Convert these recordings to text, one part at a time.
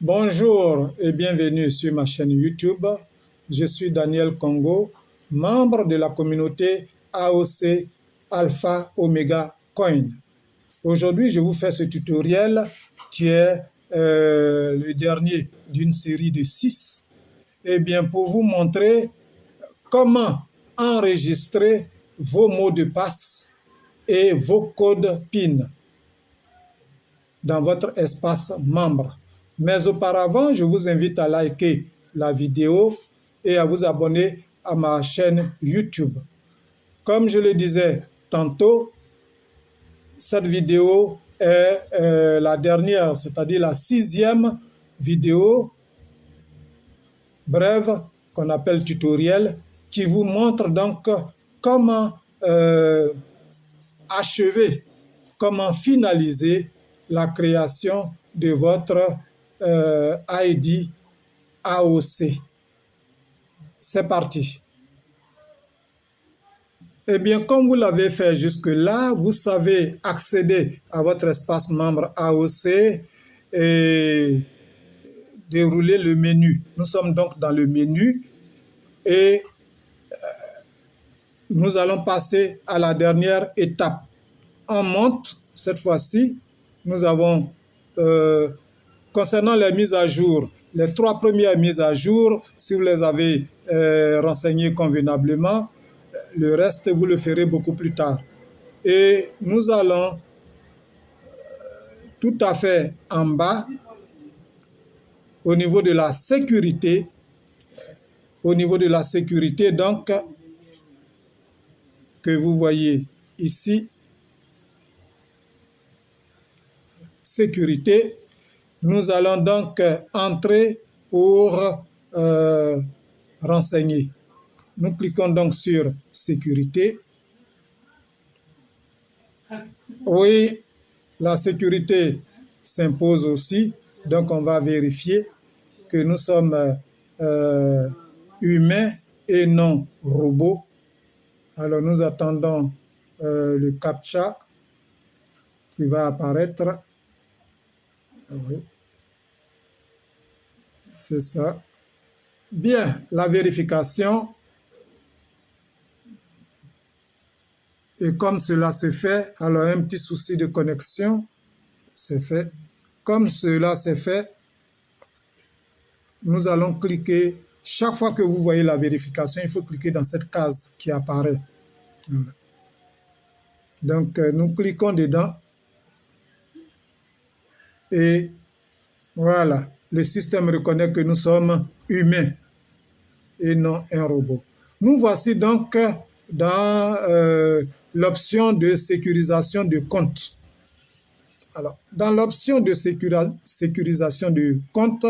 Bonjour et bienvenue sur ma chaîne YouTube. Je suis Daniel Congo, membre de la communauté AOC Alpha Omega Coin. Aujourd'hui, je vous fais ce tutoriel qui est le dernier d'une série de 6. Eh bien, pour vous montrer comment enregistrer vos mots de passe et vos codes PIN dans votre espace membre. Mais auparavant, je vous invite à liker la vidéo et à vous abonner à ma chaîne YouTube. Comme je le disais tantôt, cette vidéo est la dernière, c'est-à-dire la 6e vidéo brève qu'on appelle tutoriel, qui vous montre donc comment achever, comment finaliser la création de votre ID AOC. C'est parti. Eh bien, comme vous l'avez fait jusque-là, vous savez accéder à votre espace membre AOC et dérouler le menu. Nous sommes donc dans le menu et nous allons passer à la dernière étape. On monte, cette fois-ci, nous avons, concernant les mises à jour, les 3 premières mises à jour, si vous les avez renseignées convenablement, le reste, vous le ferez beaucoup plus tard. Et nous allons tout à fait en bas, au niveau de la sécurité, donc, que vous voyez ici, sécurité, nous allons donc entrer pour renseigner. Nous cliquons donc sur sécurité. Oui, la sécurité s'impose aussi, donc on va vérifier que nous sommes humains et non robots. Alors nous attendons le CAPTCHA qui va apparaître. Oui, c'est ça. Bien, la vérification. Et comme cela se fait, alors un petit souci de connexion, c'est fait. Comme cela c'est fait, nous allons cliquer. Chaque fois que vous voyez la vérification, il faut cliquer dans cette case qui apparaît. Voilà. Donc, nous cliquons dedans. Et voilà, le système reconnaît que nous sommes humains et non un robot. Nous voici donc dans l'option de sécurisation de compte. Alors, dans l'option de sécurisation de compte,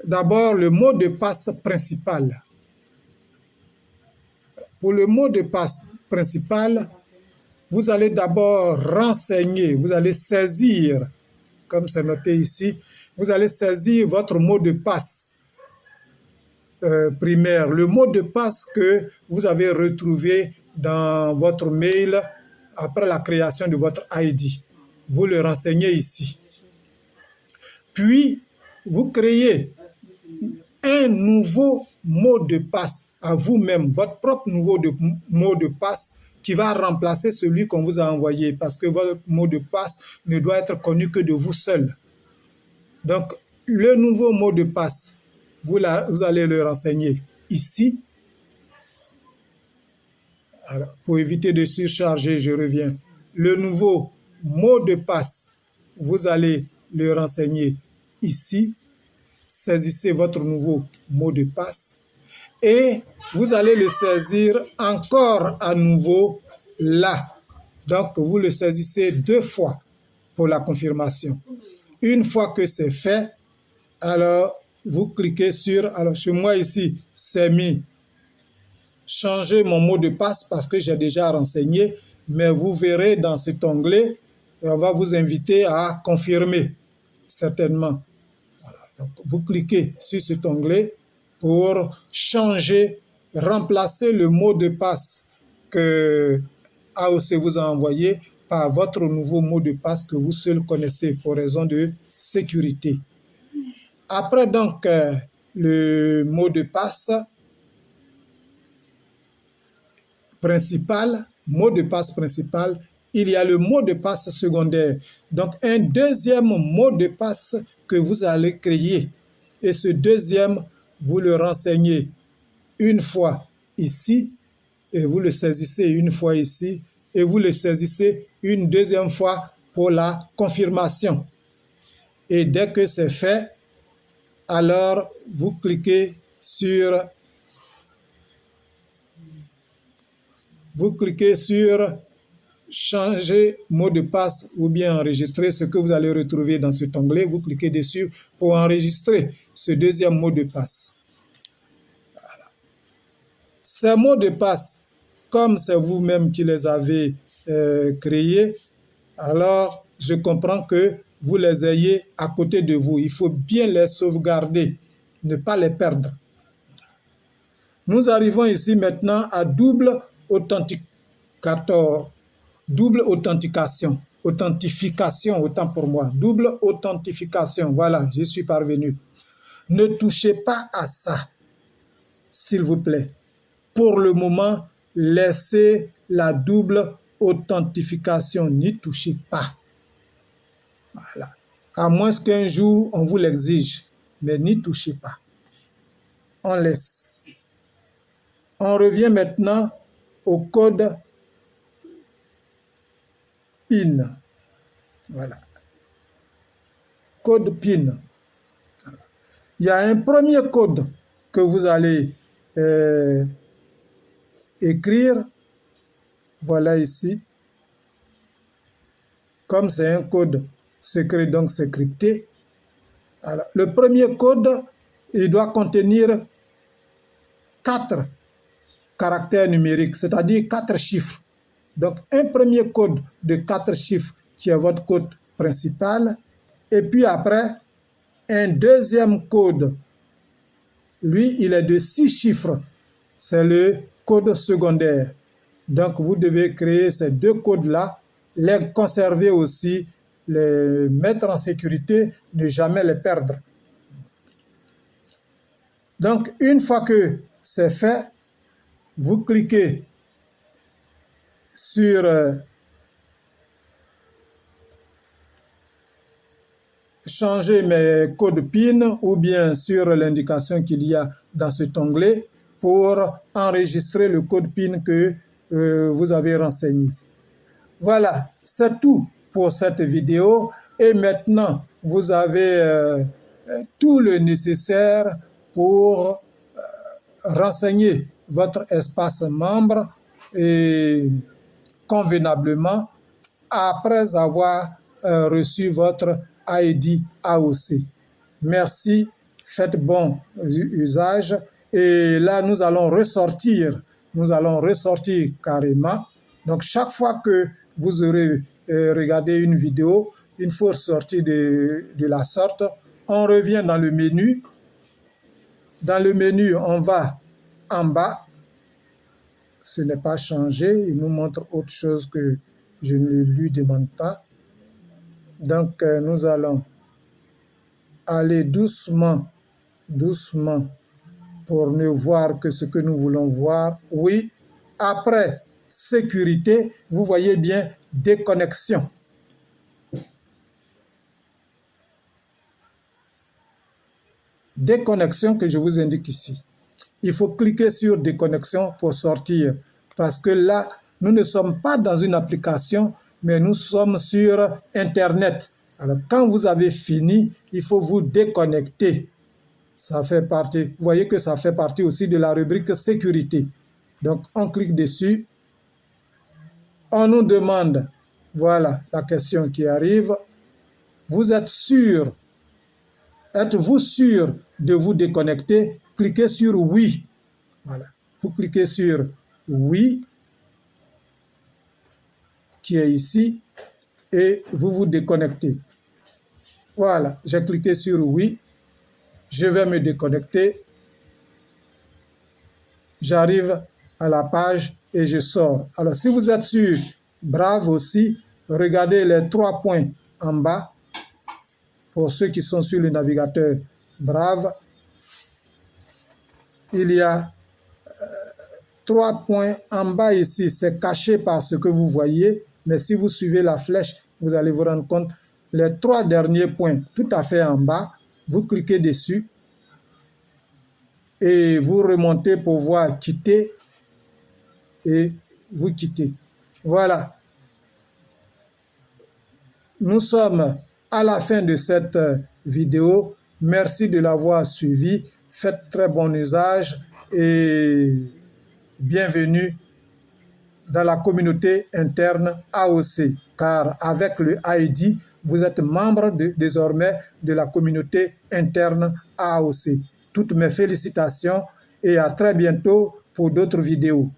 d'abord le mot de passe principal. Pour le mot de passe principal, vous allez d'abord renseigner, vous allez saisir, comme c'est noté ici, vous allez saisir votre mot de passe primaire, le mot de passe que vous avez retrouvé dans votre mail après la création de votre ID. Vous le renseignez ici. Puis, vous créez un nouveau mot de passe à vous-même, votre propre nouveau mot de passe qui va remplacer celui qu'on vous a envoyé parce que votre mot de passe ne doit être connu que de vous seul. Donc, le nouveau mot de passe, vous allez le renseigner ici. Alors, pour éviter de surcharger, je reviens. Le nouveau mot de passe, vous allez le renseigner ici. Saisissez votre nouveau mot de passe et vous allez le saisir encore à nouveau là. Donc, vous le saisissez 2 fois pour la confirmation. Une fois que c'est fait, alors vous cliquez sur, alors chez moi ici, c'est mis changer mon mot de passe parce que j'ai déjà renseigné, mais vous verrez dans cet onglet, et on va vous inviter à confirmer, certainement. Voilà. Donc, vous cliquez sur cet onglet pour changer, remplacer le mot de passe que AOC vous a envoyé par votre nouveau mot de passe que vous seul connaissez pour raison de sécurité. Après donc le mot de passe principal, il y a le mot de passe secondaire. Donc un deuxième mot de passe que vous allez créer. Et ce deuxième, vous le renseignez une fois ici, et vous le saisissez une fois ici, et vous le saisissez une deuxième fois pour la confirmation. Et dès que c'est fait, alors vous cliquez sur changer mot de passe ou bien enregistrer, ce que vous allez retrouver dans cet onglet. Vous cliquez dessus pour enregistrer ce deuxième mot de passe. Voilà. Ces mots de passe, comme c'est vous-même qui les avez créés, alors je comprends que vous les ayez à côté de vous. Il faut bien les sauvegarder, ne pas les perdre. Nous arrivons ici maintenant à double authentification, autant pour moi, double authentification, voilà, je suis parvenu. Ne touchez pas à ça, s'il vous plaît. Pour le moment, laissez la double authentification, n'y touchez pas. Voilà. À moins qu'un jour, on vous l'exige, mais n'y touchez pas. On laisse. On revient maintenant au code PIN. Voilà. Code PIN. Il y a un premier code que vous allez écrire. Voilà ici. Comme c'est un code secret, donc c'est crypté. Alors, le premier code, il doit contenir 4 caractères numériques, c'est-à-dire 4 chiffres. Donc, un premier code de 4 chiffres qui est votre code principal. Et puis après, un deuxième code. Lui, il est de 6 chiffres. C'est le code secondaire. Donc, vous devez créer ces 2 codes-là, les conserver aussi, les mettre en sécurité, ne jamais les perdre. Donc, une fois que c'est fait, vous cliquez sur changer mes codes PIN ou bien sur l'indication qu'il y a dans cet onglet pour enregistrer le code PIN que vous avez renseigné. Voilà, c'est tout pour cette vidéo et maintenant vous avez tout le nécessaire pour renseigner votre espace membre et convenablement après avoir reçu votre ID AOC. Merci, faites bon usage et là nous allons ressortir carrément. Donc chaque fois que vous aurez regardé une vidéo, une fois sortie de la sorte, on revient dans le menu. Dans le menu, on va en bas. Ce n'est pas changé. Il nous montre autre chose que je ne lui demande pas. Donc, nous allons aller doucement pour ne voir que ce que nous voulons voir. Oui, après sécurité, vous voyez bien déconnexion. Déconnexion que je vous indique ici. Il faut cliquer sur déconnexion pour sortir parce que là, nous ne sommes pas dans une application, mais nous sommes sur Internet. Alors, quand vous avez fini, il faut vous déconnecter. Ça fait partie, vous voyez que ça fait partie aussi de la rubrique sécurité. Donc, on clique dessus. On nous demande, voilà la question qui arrive. Vous êtes sûr? Êtes-vous sûr de vous déconnecter? Cliquez sur oui. Voilà. Vous cliquez sur oui, qui est ici, et vous vous déconnectez. Voilà, j'ai cliqué sur oui. Je vais me déconnecter. J'arrive à la page et je sors. Alors, si vous êtes sûr, brave aussi, regardez les 3 points en bas. Pour ceux qui sont sur le navigateur, Brave. Il y a 3 points en bas ici. C'est caché par ce que vous voyez. Mais si vous suivez la flèche, vous allez vous rendre compte. Les 3 derniers points tout à fait en bas, vous cliquez dessus et vous remontez pour voir quitter et vous quittez. Voilà. Nous sommes à la fin de cette vidéo. Merci de l'avoir suivi. Faites très bon usage et bienvenue dans la communauté interne AOC, car avec le ID, vous êtes membre désormais de la communauté interne AOC. Toutes mes félicitations et à très bientôt pour d'autres vidéos.